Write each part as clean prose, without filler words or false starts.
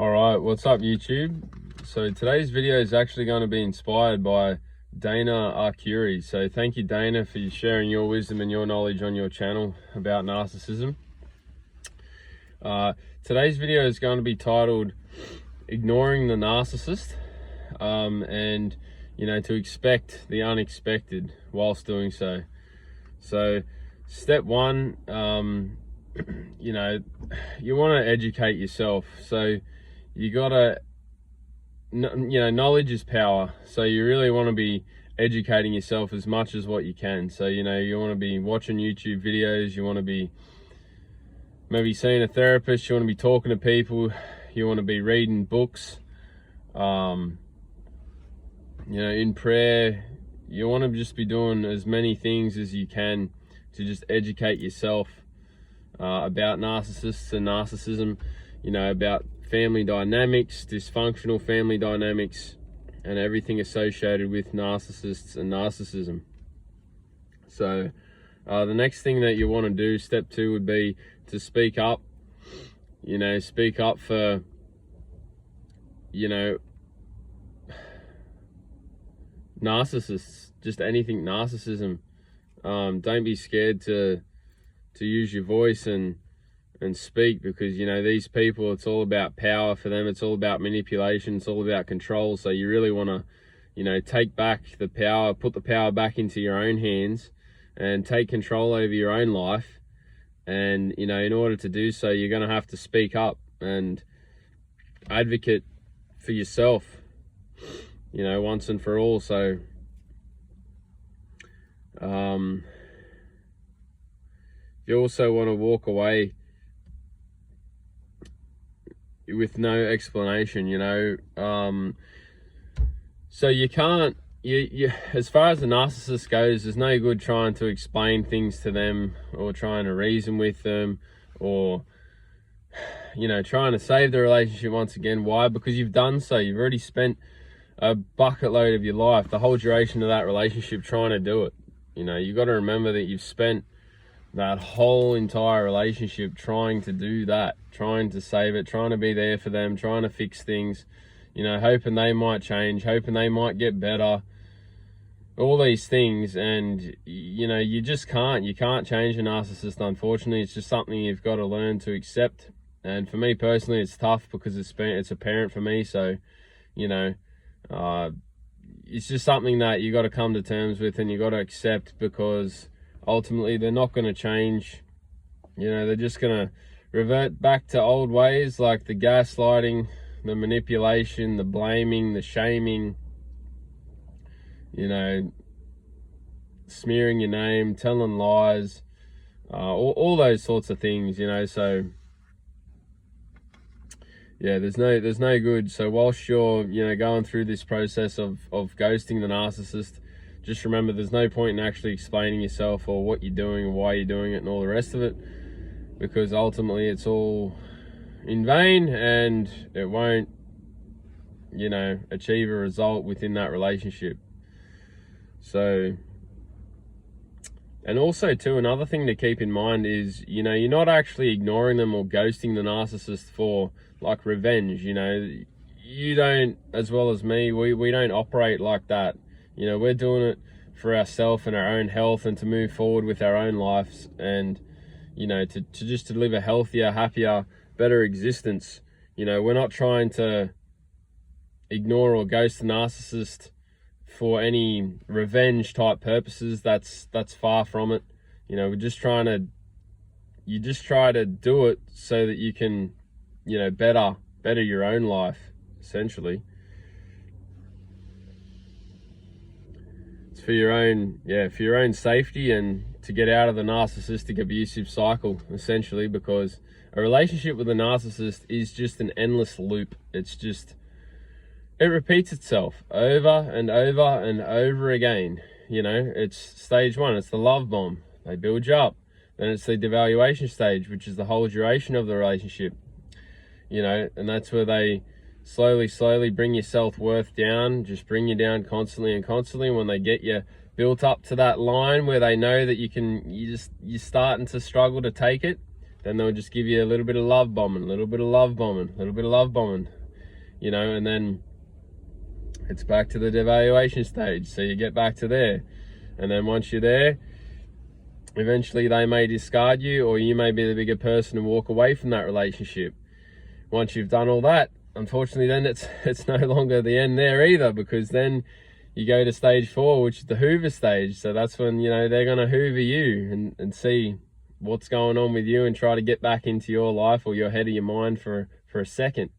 Alright, what's up YouTube? So today's video is actually going to be inspired by Dana Arcuri. So thank you, Dana, for sharing your wisdom and your knowledge on your channel about narcissism. Today's video is going to be titled Ignoring the Narcissist, and to expect the unexpected whilst doing so. So step one, you want to educate yourself. So you gotta, knowledge is power. So you really want to be educating yourself as much as what you can. So you want to be watching YouTube videos, you want to be maybe seeing a therapist, you want to be talking to people, you want to be reading books, in prayer. You want to just be doing as many things as you can to just educate yourself about narcissists and narcissism, about family dynamics, dysfunctional family dynamics, and everything associated with narcissists and narcissism. So the next thing that you want to do, step two, would be to speak up. Speak up for, narcissists, just anything narcissism. Don't be scared to use your voice and speak, because these people, it's all about power for them. It's all about manipulation, it's all about control. So you really want to take back the power, put the power back into your own hands and take control over your own life. And in order to do so, you're going to have to speak up and advocate for yourself, once and for all. So you also want to walk away with no explanation, so you can't, as far as the narcissist goes, there's no good trying to explain things to them or trying to reason with them or trying to save the relationship once again. Why? Because you've done so. You've already spent a bucket load of your life, the whole duration of that relationship, trying to do it. You got to remember that you've spent that whole entire relationship trying to do that, trying to save it, trying to be there for them, trying to fix things, hoping they might change, hoping they might get better, all these things. And you just can't change a narcissist, unfortunately. It's just something you've got to learn to accept. And for me personally, it's tough because it's apparent for me. So it's just something that you got to come to terms with and you got to accept, because ultimately they're not going to change. They're just going to revert back to old ways, like the gaslighting, the manipulation, the blaming, the shaming, smearing your name, telling lies, all those sorts of things. So yeah, there's no good. So whilst you're going through this process of ghosting the narcissist, just remember there's no point in actually explaining yourself or what you're doing and why you're doing it and all the rest of it, because ultimately it's all in vain and it won't achieve a result within that relationship. So, and also too, another thing to keep in mind is you're not actually ignoring them or ghosting the narcissist for like revenge. You don't, as well as me, we don't operate like that. We're doing it for ourselves and our own health and to move forward with our own lives and, to live a healthier, happier, better existence. We're not trying to ignore or ghost the narcissist for any revenge type purposes. That's far from it. You just try to do it so that you can, better your own life, essentially. For your own safety and to get out of the narcissistic abusive cycle, essentially, because a relationship with a narcissist is just an endless loop. It repeats itself over and over and over again. It's stage one, it's the love bomb. They build you up. Then it's the devaluation stage, which is the whole duration of the relationship. And that's where they slowly bring your self-worth down, just bring you down constantly and constantly. When they get you built up to that line where they know that you're starting to struggle to take it, then they'll just give you a little bit of love bombing, a little bit of love bombing, a little bit of love bombing, you know, and then it's back to the devaluation stage. So you get back to there, and then once you're there, eventually they may discard you, or you may be the bigger person and walk away from that relationship. Once you've done all that, unfortunately, then it's no longer the end there either, because then you go to stage 4, which is the hoover stage. So that's when, you know, they're going to hoover you and see what's going on with you and try to get back into your life or your head of your mind for a second,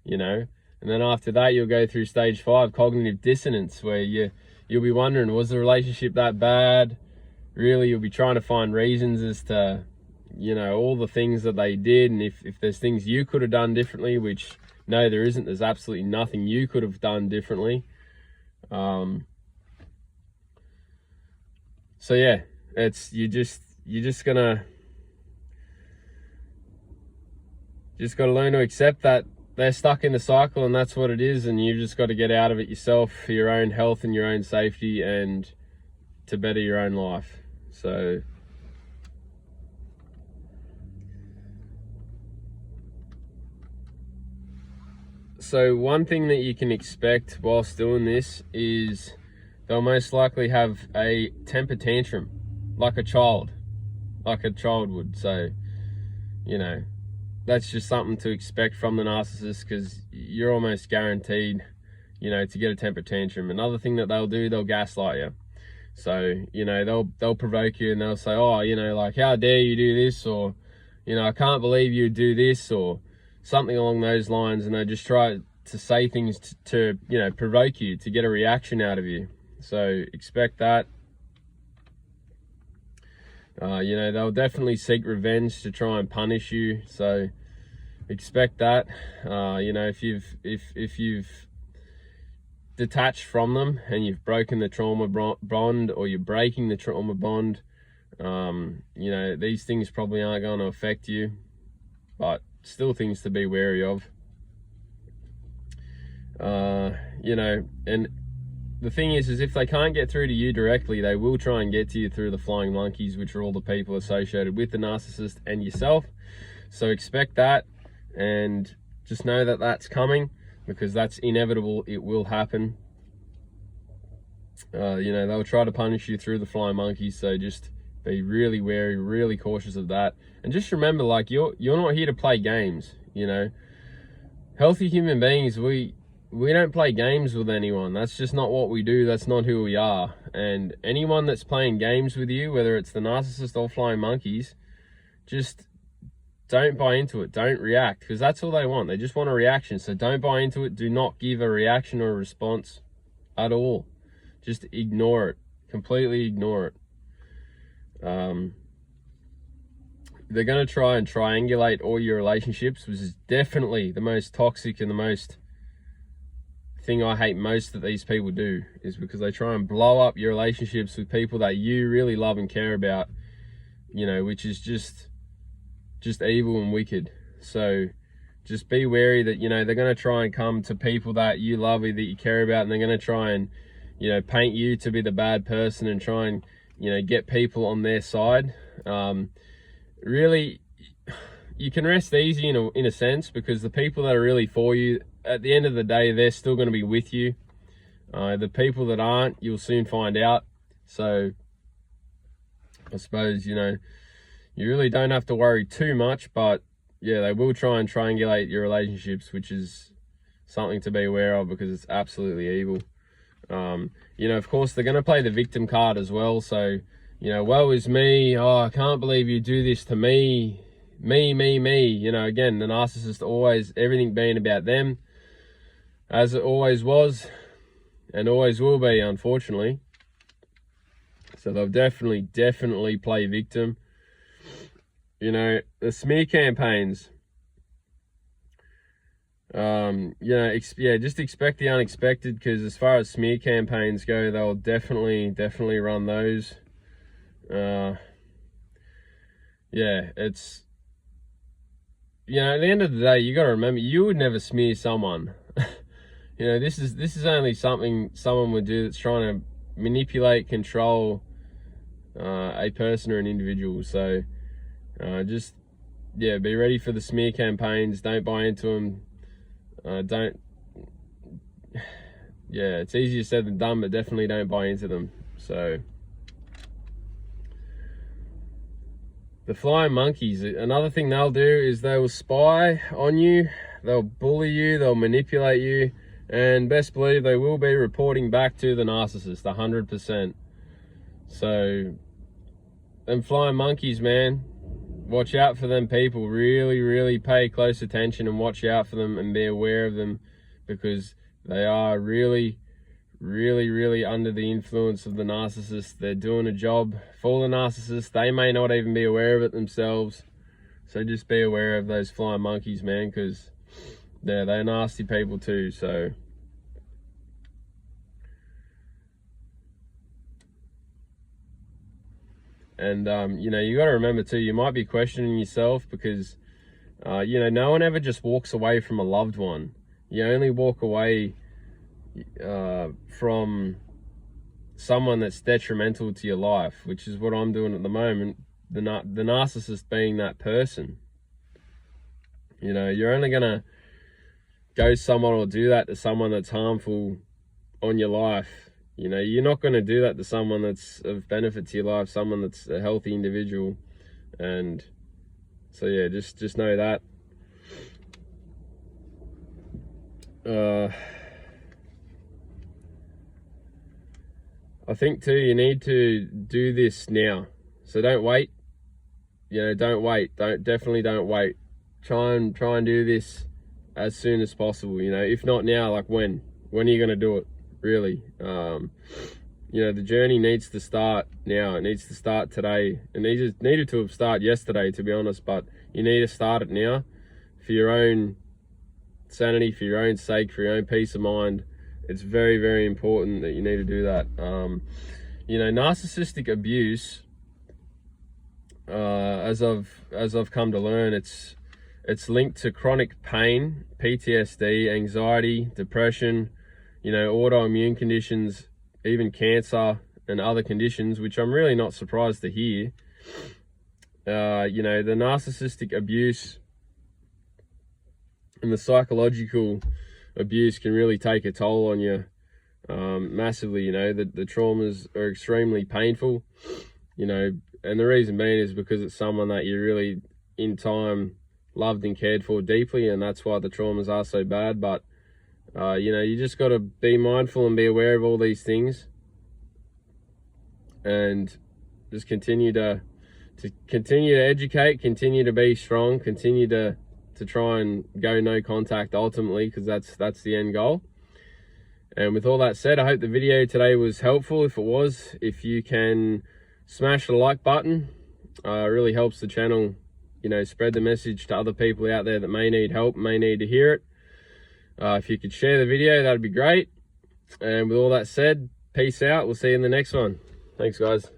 you know. And then after that, you'll go through stage 5, cognitive dissonance, where you'll be wondering, was the relationship that bad? Really, you'll be trying to find reasons as to, you know, all the things that they did, and if there's things you could have done differently, which no, there isn't. There's absolutely nothing you could have done differently. So yeah, you're just gotta learn to accept that they're stuck in the cycle, and that's what it is, and you've just got to get out of it yourself for your own health and your own safety, and to better your own life. So one thing that you can expect whilst doing this is they'll most likely have a temper tantrum, like a child would. So, you know, that's just something to expect from the narcissist, because you're almost guaranteed, you know, to get a temper tantrum. Another thing that they'll do, they'll gaslight you. So, you know, they'll provoke you, and they'll say, oh, you know, like, how dare you do this, or, you know, I can't believe you do this, or something along those lines. And they just try to say things to you know, provoke you, to get a reaction out of you. So expect that. You know, they'll definitely seek revenge to try and punish you. So expect that. You know, if you've detached from them and you've broken the trauma bond, or you're breaking the trauma bond, you know, these things probably aren't going to affect you, but still things to be wary of. You know, and the thing is if they can't get through to you directly, they will try and get to you through the flying monkeys, which are all the people associated with the narcissist and yourself. So expect that, and just know that that's coming, because that's inevitable. It will happen. You know, they'll try to punish you through the flying monkeys, so just be really wary, really cautious of that. And just remember, like, you're not here to play games, you know. Healthy human beings, we don't play games with anyone. That's just not what we do. That's not who we are. And anyone that's playing games with you, whether it's the narcissist or flying monkeys, just don't buy into it. Don't react, because that's all they want. They just want a reaction. So don't buy into it. Do not give a reaction or a response at all. Just ignore it. Completely ignore it. They're going to try and triangulate all your relationships, which is definitely the most toxic and the most thing I hate most that these people do, is because they try and blow up your relationships with people that you really love and care about, you know, which is just evil and wicked. So just be wary that, you know, they're going to try and come to people that you love, that you care about, and they're going to try and, you know, paint you to be the bad person and try and, you know, get people on their side. Really, you can rest easy in a sense, because the people that are really for you, at the end of the day, they're still going to be with you. The people that aren't, you'll soon find out. So I suppose, you know, you really don't have to worry too much, but yeah, they will try and triangulate your relationships, which is something to be aware of, because it's absolutely evil. You know, of course, they're going to play the victim card as well. So, you know, woe is me. Oh, I can't believe you do this to me. Me. You know, again, the narcissist, always everything being about them, as it always was and always will be, unfortunately. So they'll definitely play victim. You know, the smear campaigns, you know, just expect the unexpected, because as far as smear campaigns go, they'll definitely run those. Yeah, it's, you know, at the end of the day, you got to remember, you would never smear someone. You know, this is only something someone would do that's trying to manipulate, control a person or an individual. So just yeah, be ready for the smear campaigns. Don't buy into them. Yeah, it's easier said than done, but definitely don't buy into them. So the flying monkeys, another thing they'll do is they will spy on you, they'll bully you, they'll manipulate you, and best believe they will be reporting back to the narcissist 100%. So them flying monkeys, man, watch out for them people. Really pay close attention and watch out for them and be aware of them, because they are really under the influence of the narcissist. They're doing a job for the narcissist. They may not even be aware of it themselves. So just be aware of those flying monkeys, man, because they're nasty people too. So and you know, you got to remember too, you might be questioning yourself, because you know, no one ever just walks away from a loved one. You only walk away from someone that's detrimental to your life, which is what I'm doing at the moment. The narcissist being that person. You know, you're only gonna ghost someone or do that to someone that's harmful on your life. You know, you're not gonna do that to someone that's of benefit to your life, someone that's a healthy individual. And so yeah, just know that. I think too, you need to do this now. So don't wait. You know, don't wait. Definitely don't wait. Try and do this as soon as possible. You know, if not now, like when? When are you gonna do it? Really? You know, the journey needs to start now. It needs to start today. It needed to have started yesterday, to be honest. But you need to start it now, for your own sanity, for your own sake, for your own peace of mind. It's very important that you need to do that. You know, narcissistic abuse, as I've come to learn, it's linked to chronic pain, PTSD, anxiety, depression, you know, autoimmune conditions, even cancer and other conditions, which I'm really not surprised to hear. You know, the narcissistic abuse and the psychological abuse can really take a toll on you, massively. You know, the traumas are extremely painful, you know, and the reason being is because it's someone that you really in time loved and cared for deeply, and that's why the traumas are so bad. But you know, you just got to be mindful and be aware of all these things, and just continue to educate, continue to be strong, continue to try and go no contact ultimately, because that's the end goal. And with all that said, I hope the video today was helpful. If it was, if you can smash the like button, it really helps the channel, you know, spread the message to other people out there that may need help, may need to hear it. If you could share the video, that'd be great. And with all that said, peace out. We'll see you in the next one. Thanks, guys.